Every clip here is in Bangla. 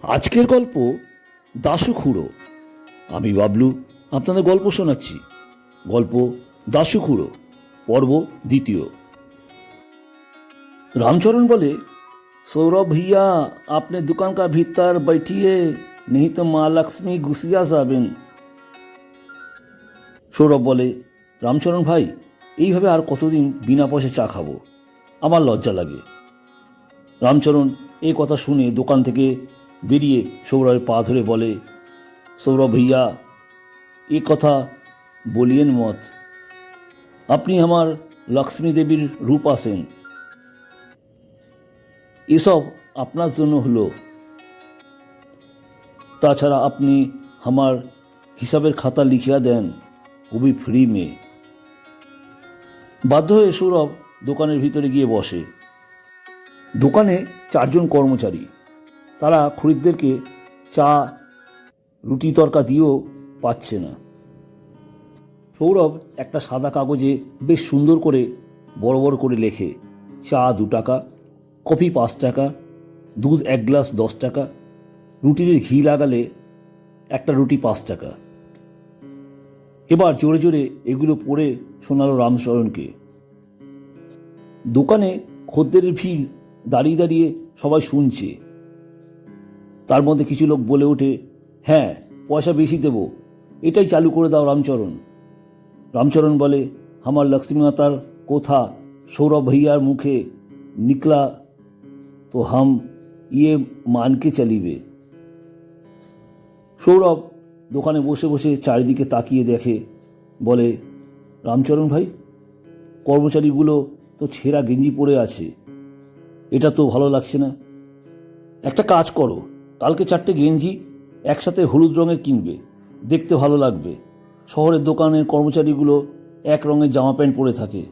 আজকের গল্প দাশু খুড়ো। আমি বাবলু আপনাদের গল্প শোনাচ্ছি। গল্প দাশু খুড়ো, পর্ব দ্বিতীয়। रामचरण बोले, सौरभ भैया आपने दुकान का भीतर बैठिए, नहीं तो माँ लक्ष्मी गुस्सिया যাবেন। সৌরভ বলে, রামচরণ ভাই, এইভাবে আর কতদিন বিনা পয়সা চা খাবো, আমার লজ্জা লাগে। রামচরণ এই কথা শুনে দোকান থেকে বেরিয়ে সৌরভের পা ধরে বলে, সৌরভ भैया ये কথা বলিয়েন মত, আপনি আমার লক্ষ্মী দেবীর রূপ আছেন, এসব আপনার জন্য হলো। তাছাড়া আপনি আমার হিসাবের খাতা লিখিয়া দেন, ওবি ফ্রি মে। বাধ্য হয়ে সৌরভ দোকানের ভিতরে গিয়ে বসে। দোকানে 4 জন কর্মচারী, তারা খরিদ্দেরকে চা রুটি তরকা দিয়েও পাচ্ছে না। সৌরভ একটা সাদা কাগজে বেশ সুন্দর করে বড় বড় করে লেখে, চা 2 টাকা, কফি 5 টাকা, দুধ 1 গ্লাস 10 টাকা, রুটিতে ঘি লাগালে একটা রুটি 5 টাকা। এবার জোরে জোরে এগুলো পড়ে শোনালো রামচরণকে। দোকানে খদ্দেরের ভিড়, দাঁড়িয়ে দাঁড়িয়ে সবাই শুনছে। তার মধ্যে কিছু লোক বলে ওঠে, হ্যাঁ পয়সা বেশি দেব, এটাই চালু করে দাও রামচরণ। রামচরণ বলে, আমার লক্ষ্মী মাতার কথা সৌরভ ভैयाর মুখে নিকলা তো হাম ইয়ে মানকে চলিবে। সৌরভ দোকানে বসে বসে চারিদিকে তাকিয়ে দেখে, বলে, রামচরণ ভাই, কর্মচারীগুলো তো ছেঁড়া গেঞ্জি পরে আছে, এটা তো ভালো লাগছে না। একটা কাজ করো, কালকে 4টে গেঞ্জি একসাথে হলুদ রঙের কিনবে, দেখতে ভালো লাগবে। শহরের দোকানের কর্মচারীগুলো এক রঙের জামা প্যান্ট পরে থাকে।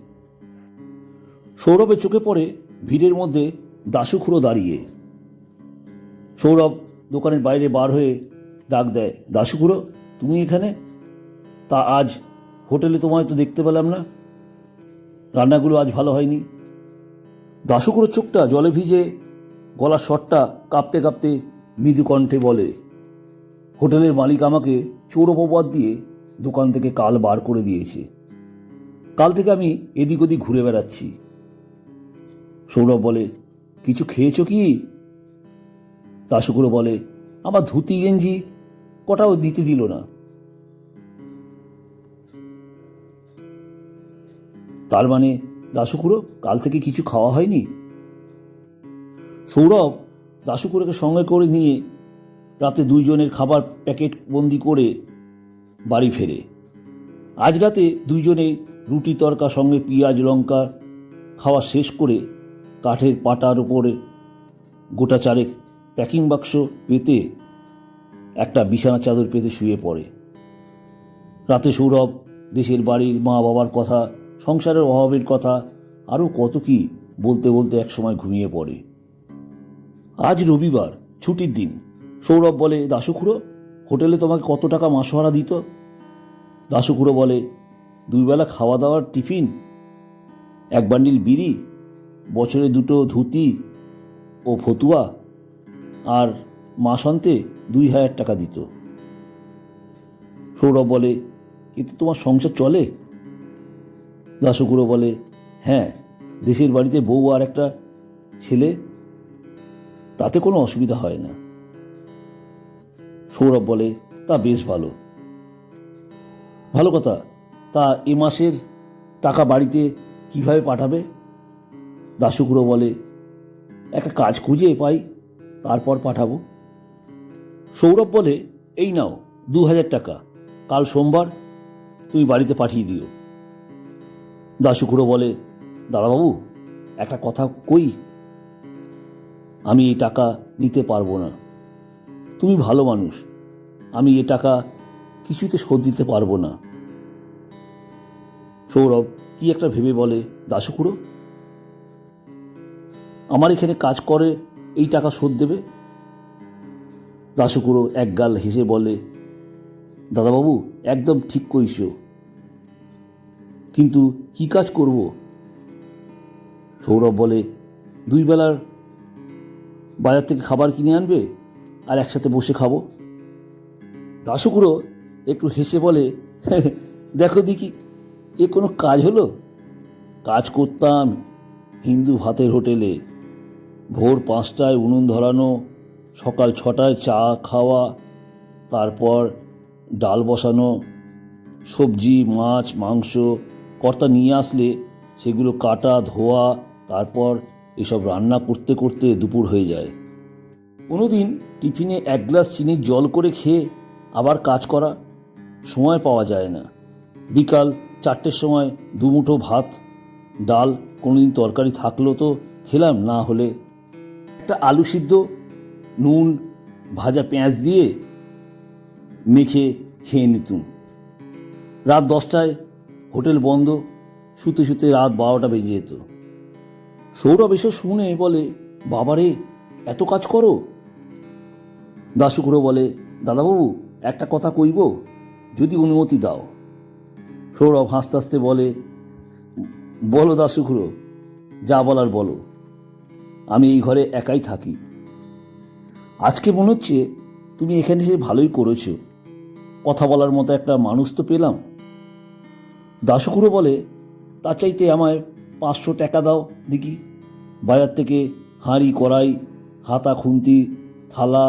সৌরভের চোখে পড়ে ভিড়ের মধ্যে দাশু খুড়ো দাঁড়িয়ে। সৌরভ দোকানের বাইরে বার হয়ে ডাক দেয়, দাশু খুড়ো তুমি এখানে? তা আজ হোটেলে তোমায় তো দেখতে পেলাম না, রান্নাগুলো আজ ভালো হয়নি। দাশু খুড়োর চোখটা জলে ভিজে, গলার স্বরটা কাঁপতে কাঁপতে মৃদু কণ্ঠে বলে, হোটেলের মালিক আমাকে চোর অপবাদ দিয়ে দোকান থেকে কাল বার করে দিয়েছে। কাল থেকে আমি এদিক ওদিক ঘুরে বেড়াচ্ছি। সৌরভ বলে, কিছু খেয়েছো কি? দাশু খুড়ো বলে, আমার ধুতি গেঞ্জি কটাও দিতে দিল না। তার মানে দাশু খুড়ো কাল থেকে কিছু খাওয়া হয়নি? সৌরভ দাশু খুড়োকে সঙ্গে করে নিয়ে রাতে 2 জনের খাবার প্যাকেট বন্দি করে বাড়ি ফেরে। আজ রাতে 2 জনে রুটি তরকা সঙ্গে পেঁয়াজ লঙ্কা খাওয়া শেষ করে কাঠের পাটার উপরে গোটা 4 প্যাকিং বাক্স পেতে একটা বিছানা চাদর পেতে শুয়ে পড়ে। রাতে সৌরভ দেশের বাড়ির মা বাবার কথা, সংসারের অভাবের কথা, আরও কত কি বলতে বলতে একসময় ঘুমিয়ে পড়ে। আজ রবিবার, ছুটির দিন। সৌরভ বলে, দাশু খুড়ো হোটেলে তোমাকে কত টাকা মাসোহারা দিত? দাশু খুড়ো বলে, 2 বেলা খাওয়া দাওয়ার টিফিন, 1 বান্ডিল বিড়ি, বছরে 2টো ধুতি ও ফতুয়া, আর মাসান্তে 2000 টাকা দিত। সৌরভ বলে, এতে তোমার সংসার চলে? দাশু খুড়ো বলে, হ্যাঁ, দেশের বাড়িতে বউ আর একটা ছেলে, তাতে কোনো অসুবিধা হয় না। সৌরভ বলে, তা বেশ ভালো। ভালো কথা, তা এ মাসের টাকা বাড়িতে কিভাবে পাঠাবে? দাশু খুড়ো বলে, একটা কাজ খুঁজে পাই, তারপর পাঠাবো। সৌরভ বলে, এই নাও 2000 টাকা, কাল সোমবার তুমি বাড়িতে পাঠিয়ে দিও। দাশু খুড়ো বলে, দাদাবাবু একটা কথা কই, আমি এই টাকা নিতে পারবো না। তুমি ভালো মানুষ, আমি এ টাকা কিছুতে শোধ দিতে পারবো না। সৌরভ কি একটা ভেবে বলে, দাশু খুড়ো আমার এখানে কাজ করে এই টাকা শোধ দেবে? দাশু খুড়ো একগাল হেসে বলে, দাদাবাবু একদম ঠিক কইছ, কিন্তু কি কাজ করব? সৌরভ বলে, 2 বেলার বাজার থেকে খাবার কিনে আনবে, আর একসাথে বসে খাবো। দাশুকুড়ো একটু হেসে বলে, দেখো দেখি, এ কোনো কাজ হলো? কাজ করতাম হিন্দু ভাতের হোটেলে। ভোর 5টায় উনুন ধরানো, সকাল 6টায় চা খাওয়া, তারপর ডাল বসানো, সবজি মাছ মাংস কর্তা নিয়ে আসলে সেগুলো কাটা ধোয়া, তারপর এসব রান্না করতে করতে দুপুর হয়ে যায়। কোনোদিন টিফিনে 1 গ্লাস চিনির জল করে খেয়ে আবার কাজ করা, সময় পাওয়া যায় না। বিকাল 4টের সময় 2 মুঠো ভাত ডাল, কোনোদিন তরকারি থাকলো তো খেলাম, না হলে একটা আলু সিদ্ধ নুন ভাজা পেঁয়াজ দিয়ে মেখে খেয়ে নিতুম। রাত 10টায় হোটেল বন্ধ, শুতে শুতে রাত 12টা বেজে যেত। সৌরভ এসব শুনে বলে, বাবারে, এত কাজ করো? দাশুকুড়ো বলে, দাদাবাবু একটা কথা কইব, যদি অনুমতি দাও। সৌরভ হাসতে হাসতে বলে, বলো দাশুকুড়ো, যা বলার বলো। আমি এই ঘরে একাই থাকি। আজকে মনে হচ্ছে তুমি এখানে এসে ভালোই করেছো, কথা বলার মতো একটা মানুষ তো পেলাম। দাশুকুড়ো বলে, তার চাইতে আমায় 500 টাকা দাও দেখি, বাজার থেকে হাঁড়ি কড়াই হাতা খুন্তি থালা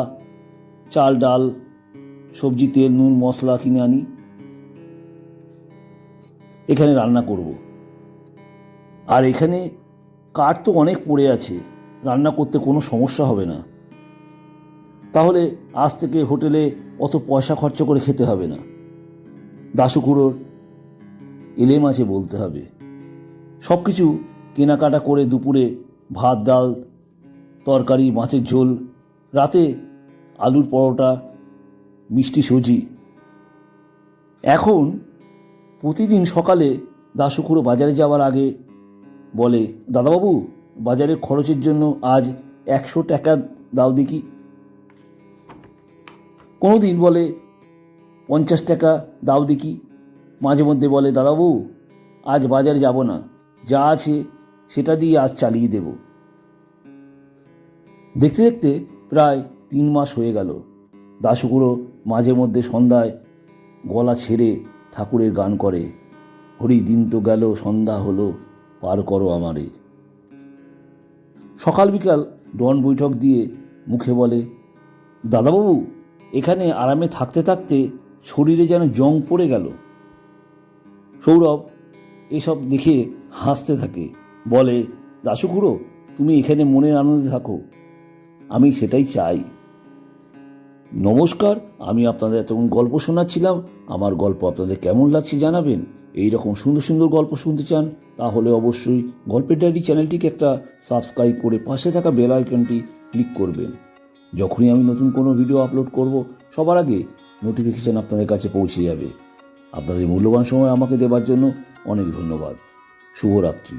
চাল ডাল সবজি তেল নুন মশলা কিনে আনি, এখানে রান্না করব। আর এখানে কাঠ তো অনেক পড়ে আছে, রান্না করতে কোনো সমস্যা হবে না। তাহলে আজ থেকে হোটেলে অত পয়সা খরচ করে খেতে হবে না। দাশুকুড়োর এলেম আছে বলতে হবে। সব কিছু কেনাকাটা করে দুপুরে ভাত ডাল তরকারি মাছের ঝোল, রাতে আলুর পরোটা মিষ্টি সুজি। এখন প্রতিদিন সকালে দাশুকুড়ো বাজারে যাওয়ার আগে বলে, দাদাবাবু বাজারের খরচের জন্য আজ 100 টাকা দাও দেখি। কোনো দিন বলে 50 টাকা দাও দেখি। মাঝে মধ্যে বলে, দাদাবাবু আজ বাজারে যাব না, যা আছে সেটা দিয়ে আজ চালিয়ে দেব। দেখতে দেখতে প্রায় 3 মাস হয়ে গেল। দাশুকুড়ো মাঝে মধ্যে সন্ধ্যায় গলা ছেড়ে ঠাকুরের গান করে, হরি দিন তো গেল সন্ধ্যা হলো, পার করো আমারে। সকাল বিকাল ডন বৈঠক দিয়ে মুখে বলে, দাদাবাবু এখানে আরামে থাকতে থাকতে শরীরে যেন জং পড়ে গেল। সৌরভ এসব দেখে হাসতে থাকে, বলে, দাশুকুড়ো তুমি এখানে মনের আনন্দে থাকো, আমি সেটাই চাই। নমস্কার, আমি আপনাদের এতক্ষণ গল্প শোনাচ্ছিলাম। আমার গল্প আপনাদের কেমন লাগছে জানাবেন। এই রকম সুন্দর সুন্দর গল্প শুনতে চান তাহলে অবশ্যই গল্পের ডায়েরি চ্যানেলটিকে একটা সাবস্ক্রাইব করে পাশে থাকা বেল আইকনটি ক্লিক করবেন। যখনই আমি নতুন কোনো ভিডিও আপলোড করব সবার আগে নোটিফিকেশান আপনাদের কাছে পৌঁছে যাবে। আপনাদের মূল্যবান সময় আমাকে দেওয়ার জন্য অনেক ধন্যবাদ। শুভরাত্রি।